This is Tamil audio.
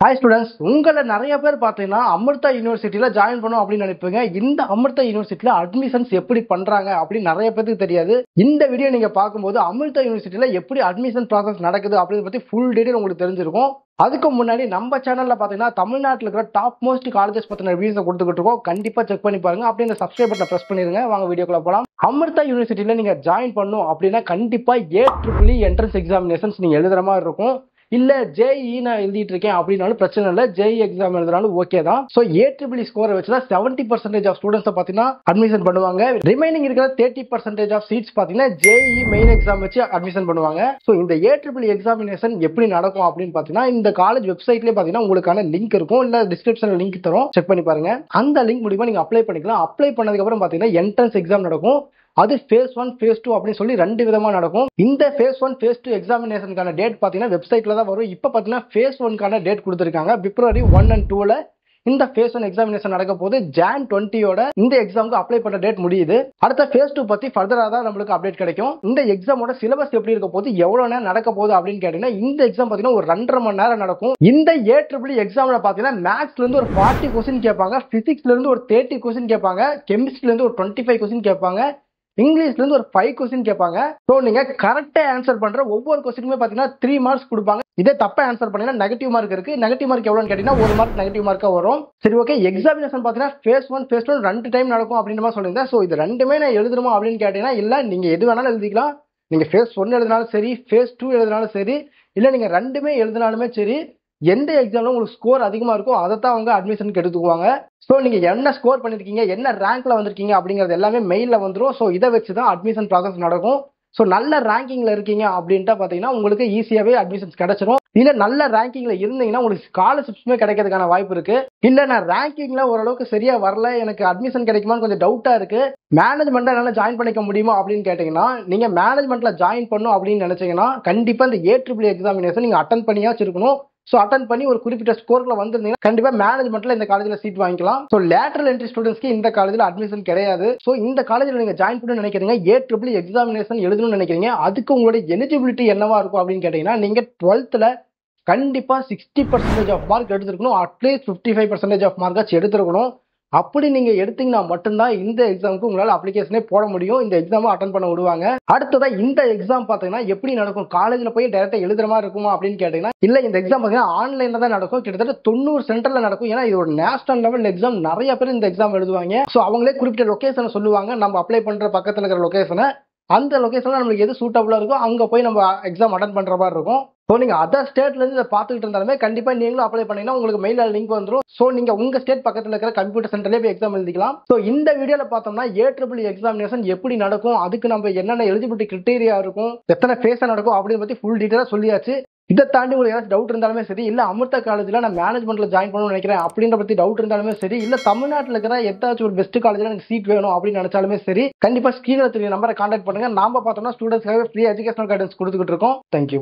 ஹாய் ஸ்டூடெண்ட்ஸ், உங்களை நிறைய பேர் பார்த்தீங்கன்னா அமிர்தா யூனிவர்சிட்டியில் ஜாயின் பண்ணணும் அப்படின்னு நினைப்பீங்க. இந்த அமிர்தா யூனிவர்சிட்டியில் அட்மிஷன்ஸ் எப்படி பண்ணுறாங்க அப்படின்னு நிறைய பேருக்கு தெரியாது. இந்த வீடியோ நீங்கள் பார்க்கும்போது அமிர்தா யூனிவர்சிட்டியில் எப்படி அட்மிஷன் ப்ராசஸ் நடக்குது அப்படின்னு பற்றி ஃபுல் டீடைல் உங்களுக்கு தெரிஞ்சிருக்கும். அதுக்கு முன்னாடி நம்ம சேனலில் பார்த்தீங்கன்னா தமிழ்நாட்டில் இருக்கிற டாப் மோஸ்ட் காலேஜஸ் பற்றின ரிவ்யூஸை கொடுத்துக்கிட்டு இருக்கோம். கண்டிப்பாக செக் பண்ணி பாருங்க. அப்படியே இந்த சப்ஸ்கிரைப் பட்டனை ப்ரெஸ் பண்ணிருங்க. வாங்க வீடியோக்குள்ள போகலாம். அமிர்தா யூனிவர்சிட்டியில் நீங்கள் ஜாயின் பண்ணணும் அப்படின்னா கண்டிப்பாக AEEE என்ட்ரன்ஸ் எக்ஸாமினேஷன்ஸ் நீங்கள் எழுதுற மாதிரி இருக்கும். இல்ல JEE நான் எழுதிட்டு இருக்கேன் அப்படின்னாலும் பிரச்சனை இல்லை. JEE எக்ஸாம் எழுதினாலும் ஓகே தான். ஸோ AEEE ஸ்கோரை வச்சுதான் 70% ஆஃப் ஸ்டூடெண்ட்ஸை பார்த்தீங்கன்னா அட்மிஷன் பண்ணுவாங்க. ரிமைனிங் இருக்கிற 30% ஆஃப் சீட்ஸ் பார்த்தீங்கன்னா JEE மெயின் எக்ஸாம் வச்சு அட்மிஷன் பண்ணுவாங்க. ஸோ இந்த AEEE எக்ஸாமினேஷன் எப்படி நடக்கும் அப்படின்னு பார்த்தீங்கன்னா இந்த காலேஜ் வெப்சைட்லேயே பார்த்தீங்கன்னா உங்களுக்கான லிங்க் இருக்கும். இல்லை டிஸ்கிரிப்ஷனில் லிங்க் தரும், செக் பண்ணி பாருங்க. அந்த லிங்க் மூலியமா நீங்க அப்ளை பண்ணிக்கலாம். அப்ளை பண்ணதுக்கப்புறம் பார்த்தீங்கன்னா என்ட்ரன்ஸ் எக்ஸாம் நடக்கும். அது phase 1 phase 2 அப்படின்னு சொல்லி ரெண்டு விதமா நடக்கும். இந்த phase 1 phase 2 எக்ஸாமினேஷனுக்கான டேட் பாத்தீங்கன்னா வெப்சைட்ல தான் வரும். இப்ப பாத்தீங்கன்னா phase 1க்கான டேட் கொடுத்திருக்காங்க. February 1 and 2ல இந்த phase 1 எக்ஸாமினேஷன் நடக்க போது. Jan 20யோட இந்த எக்ஸாமுக்கு அப்ளை பண்ண டேட் முடியுது. அடுத்த phase 2 பத்தி ஃபர்தரா தான் நம்மளுக்கு அப்டேட் கிடைக்கும். இந்த எக்ஸாமோட சிலபஸ் எப்படி இருக்க போது, எவ்வளவு நேரம் நடக்க போகுது அப்படின்னு கேட்டீங்கன்னா இந்த எக்ஸாம் பாத்தீங்கன்னா ஒரு 2.5 மணி நேரம் நடக்கும். இந்த AEEE எக்ஸாம்ல பாத்தீங்கன்னா மேத்ஸ்ல இருந்து ஒரு 40 கொஸ்டின் கேட்பாங்க, பிசிக்ஸ்ல இருந்து ஒரு 30 கொஸ்டின் கேட்பாங்க, கெமிஸ்ட்ரில இருந்து ஒரு 25 கொஸ்டின் கேட்பாங்க, இங்கிலீஷ்ல இருந்து ஒரு 5 கொஸ்டின் கேட்பாங்க. ஸோ நீங்க கரெக்டா ஆன்சர் பண்ற ஒவ்வொரு கொஸ்டினுமே பாத்தீங்கன்னா 3 மார்க்ஸ் கொடுப்பாங்க. இதே தப்பா ஆன்சர் பண்ணீங்கன்னா நெகட்டிவ் மார்க் இருக்கு. நெகட்டிவ் மார்க் எவ்வளவுன்னு கேட்டீங்கன்னா 1 மார்க் நெகட்டிவ் மார்க்கா வரும். சரி, ஓகே. எக்ஸாமினேஷன் பாத்தீங்கன்னா phase 1 phase 2 2 டைம் நடக்கும் அப்படின்ற மாதிரி சொல்லியிருந்தேன். ஸோ இது ரெண்டுமே நான் எழுதணுமா அப்படின்னு கேட்டீங்கன்னா இல்ல, நீங்க எது வேணாலும் எழுதிக்கலாம். நீங்க phase 1 எழுதினாலும் சரி, phase 2 எழுதினாலும் சரி, இல்ல நீங்க ரெண்டுமே எழுதினாலுமே சரி, எந்த எக்ஸாம்ல உங்களுக்கு ஸ்கோர் அதிகமா இருக்கோ அதை தான் அவங்க அட்மிஷனுக்கு எடுத்துக்குவாங்க. ஸோ நீங்க என்ன ஸ்கோர் பண்ணிருக்கீங்க, என்ன ரேங்க்ல வந்திருக்கீங்க அப்படிங்கிறது எல்லாமே மெயில்ல வந்துடும். ஸோ இதை வச்சு தான் அட்மிஷன் ப்ராசஸ் நடக்கும். ஸோ நல்ல ரேங்கிங்ல இருக்கீங்க அப்படின்ட்டு பாத்தீங்கன்னா உங்களுக்கு ஈஸியாவே அட்மிஷன்ஸ் கிடைச்சிடும். இல்ல நல்ல ரேங்கிங்ல இருந்தீங்கன்னா உங்களுக்கு ஸ்காலர்ஷிப்ஸுமே கிடைக்கிறதுக்கான வாய்ப்பு இருக்கு. இல்ல நான் ரேங்கிங்ல ஓரளவுக்கு சரியா வரல, எனக்கு அட்மிஷன் கிடைக்குமான்னு கொஞ்சம் டவுட்டா இருக்கு, மேனேஜ்மெண்ட்ல என்னால ஜாயின் பண்ணிக்க முடியுமா அப்படின்னு கேட்டீங்கன்னா நீங்க மேனேஜ்மெண்ட்ல ஜாயின் பண்ணும் அப்படின்னு நினைச்சீங்கன்னா கண்டிப்பா இந்த AEEE எக்ஸாமினேஷன் நீங்க அட்டன் பண்ணியாச்சும் இருக்கணும். ஸோ அட்டன் பண்ணி ஒரு குறிப்பிட்ட ஸ்கோர்ல வந்திருந்தீங்கன்னா கண்டிப்பா மேனேஜ்மெண்ட்ல இந்த காலேஜில் சீட் வாங்கிக்கலாம். ஸோ லேட்டரல் என்ட்ரி ஸ்டூடெண்ட்ஸ்க்கு இந்த காலேஜில் அட்மிஷன் கிடையாது. ஸோ இந்த காலேஜில் நீங்க ஜாயின் பண்ணணும்னு நினைக்கிறீங்க, AEEE எக்ஸாமினேஷன் எழுதணும்னு நினைக்கிறீங்க, அதுக்கு உங்களுடைய எலிஜிபிலிட்டி என்னவா இருக்கும் அப்படின்னு கேட்டீங்கன்னா நீங்க 12th கண்டிப்பா 60% ஆஃப் மார்க் எடுத்திருக்கணும். அட்லீஸ்ட் 55% ஆஃப் மார்க்காச்சும் எடுத்திருக்கணும். அப்படி நீங்க எடுத்தீங்கன்னா மட்டும்தான் இந்த எக்ஸாமுக்கு உங்களால அப்ளிகேஷனே போட முடியும், இந்த எக்ஸாம் அட்டன் பண்ண விடுவாங்க. அடுத்ததா இந்த எக்ஸாம் பாத்தீங்கன்னா எப்படி நடக்கும், காலேஜ்ல போய் டைரக்டா எழுதுற மாதிரி இருக்குமா அப்படின்னு கேட்டீங்கன்னா இல்ல, இந்த எக்ஸாம் பாத்தீங்கன்னா ஆன்லைன்ல தான் நடக்கும். கிட்டத்தட்ட 90 சென்டர்ல நடக்கும். ஏன்னா இது ஒரு நேஷனல் லெவல் எக்ஸாம், நிறைய பேர் இந்த எக்ஸாம் எழுதுவாங்க. ஸோ அவங்களே குறிப்பிட்ட லொகேஷனை சொல்லுவாங்க, நம்ம அப்ளை பண்ற பக்கத்துல இருக்கிற லொகேஷனை, அந்த லொகேஷன்ல நம்மளுக்கு எது சூட்டபிளா இருக்கோ அங்க போய் நம்ம எக்ஸாம் அட்டன் பண்ற மாதிரி இருக்கும். ஸோ நீங்க அதர் ஸ்டேட்ல இருந்து இதை பார்த்துக்கிட்டு இருந்தாலுமே கண்டிப்பா நீங்களும் அப்ளை பண்ணீங்கன்னா உங்களுக்கு மெயில லிங்க் வந்துடும். ஸோ நீங்க உங்க ஸ்டேட் பக்கத்துல இருக்கிற கம்ப்யூட்டர் சென்டர்லேயே போய் எக்ஸாம் எழுதிக்கலாம். ஸோ இந்த வீடியோல பார்த்தோம்னா AEEE எக்ஸாமினேஷன் எப்படி நடக்கும், அதுக்கு நம்ம என்னென்ன எலிஜிபிலிட்டி கிரைட்டீரியா இருக்கும், எத்தனை ஃபேஸா நடக்கும் அப்படின்னு பத்தி ஃபுல் டீட்டெயிலா சொல்லியாச்சு. இதை தாண்டி உங்களுக்கு ஏதாச்சும் டவுட் இருந்தாலுமே சரி, இல்ல அமிர்தா காலேஜ்ல நான் மேனேஜ்மெண்ட்ல ஜாயின் பண்ணணும்னு நினைக்கிறேன் அப்படின்ற பத்தி டவுட் இருந்தாலுமே சரி, இல்ல தமிழ்நாட்டில் இருக்கிற ஏதாச்சும் ஒரு பெஸ்ட் காலேஜ்ல எனக்கு சீட் வேணும் அப்படின்னு நினைச்சாலுமே சரி, கண்டிப்பா ஸ்கிரீன்ல தெரிய நம்பரை கான்டாக்ட் பண்ணுங்க. நாம பார்த்தோம்னா ஸ்டூடெண்ட்ஸ்க்காக ஃப்ரீ எஜுகேஷனல் கைடன்ஸ் கொடுத்துக்கிட்டு இருக்கோம். தேங்க்யூ.